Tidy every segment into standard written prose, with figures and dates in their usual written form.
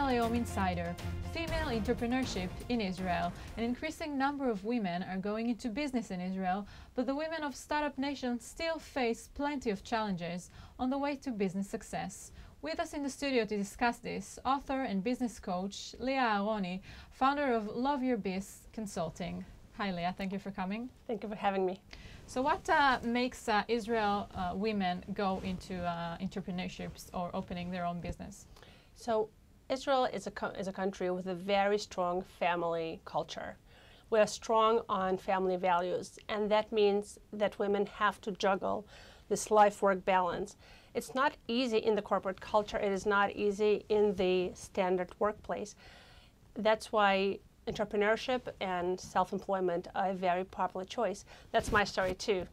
Israel Hayom Insider, female entrepreneurship in Israel. An increasing number of women are going into business in Israel, but the women of Startup Nation still face plenty of challenges on the way to business success. With us in the studio to discuss this, author and business coach Leah Aharoni, founder of Love Your Biz Consulting. Hi Leah, thank you for coming. Thank you for having me. So what makes Israel women go into entrepreneurships or opening their own business? So Israel is a country with a very strong family culture. We're strong on family values, and that means that women have to juggle this life-work balance. It's not easy in the corporate culture. It is not easy in the standard workplace. That's why entrepreneurship and self-employment are a very popular choice. That's my story too.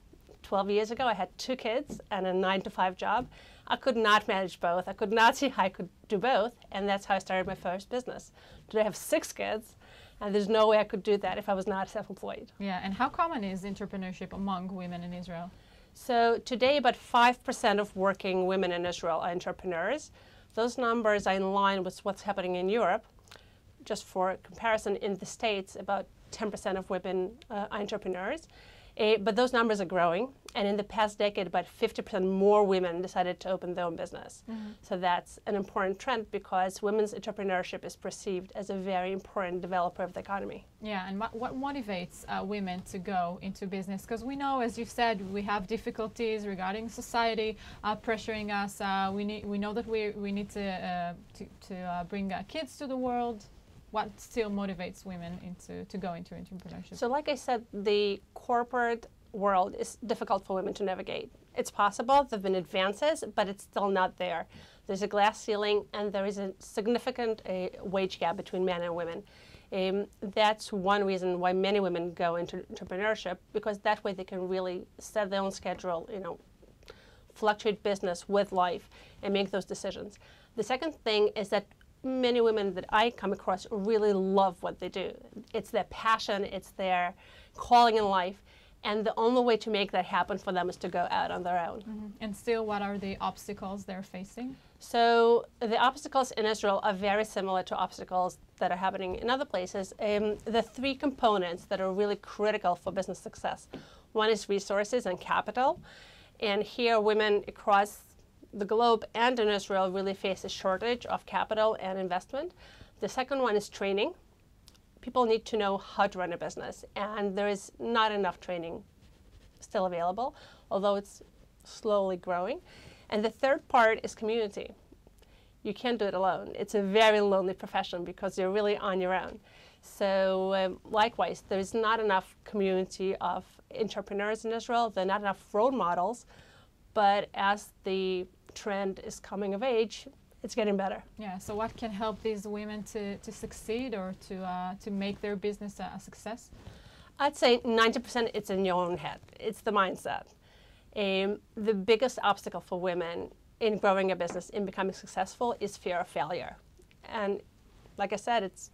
12 years ago, I had 2 kids and a 9-to-5 job. I could not manage both. I could not see how I could do both, and that's how I started my first business. Today I have 6 kids, and there's no way I could do that if I was not self-employed. Yeah, and how common is entrepreneurship among women in Israel? So today, about 5% of working women in Israel are entrepreneurs. Those numbers are in line with what's happening in Europe. Just for comparison, in the States, about 10% of women are entrepreneurs. But those numbers are growing, and in the past decade, about 50% more women decided to open their own business. So that's an important trend because women's entrepreneurship is perceived as a very important developer of the economy. Yeah, and what motivates women to go into business? Because we know, as you've said, we have difficulties regarding society pressuring us. We know that we need to bring kids to the world. What still motivates women to go into entrepreneurship? So like I said, the corporate world is difficult for women to navigate. It's possible, there have been advances, but it's still not there. There's a glass ceiling, and there is a significant wage gap between men and women. That's one reason why many women go into entrepreneurship, because that way they can really set their own schedule, fluctuate business with life and make those decisions. The second thing is that many women that I come across really love what they do. It's their passion, it's their calling in life, and the only way to make that happen for them is to go out on their own. And still, what are the obstacles they're facing? So the obstacles in Israel are very similar to obstacles that are happening in other places. The 3 components that are really critical for business success. One is resources and capital, and here women across the globe and in Israel really face a shortage of capital and investment. The second one is training. People need to know how to run a business, and there is not enough training still available, although it's slowly growing. And the third part is community. You can't do it alone. It's a very lonely profession because you're really on your own. So likewise, there's not enough community of entrepreneurs in Israel. There are not enough role models, but as the trend is coming of age, it's getting better. Yeah. So what can help these women to succeed or to make their business a success? I'd say 90% it's in your own head. It's the mindset. The biggest obstacle for women in growing a business, in becoming successful, is fear of failure. And like I said, it's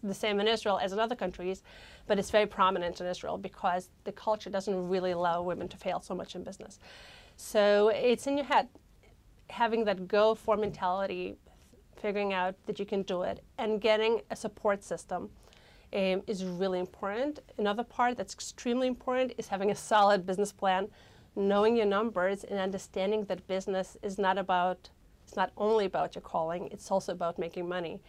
the same in Israel as in other countries, but it's very prominent in Israel because the culture doesn't really allow women to fail so much in business. So it's in your head. Having that go-for mentality, figuring out that you can do it, and getting a support system is really important. Another part that's extremely important is having a solid business plan, knowing your numbers, and understanding that business is not only about your calling, it's also about making money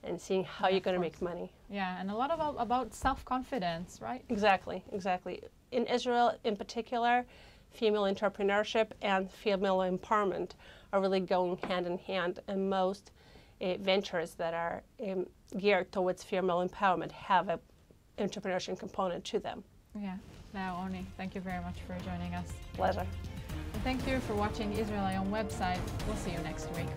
and seeing how you're going to make money. Yeah, and a lot about self-confidence, right? Exactly, exactly. In Israel in particular, female entrepreneurship and female empowerment are really going hand in hand, and most ventures that are geared towards female empowerment have an entrepreneurship component to them. Yeah. Leah Aharoni, thank you very much for joining us. Pleasure. And thank you for watching Israel Hayom website. We'll see you next week.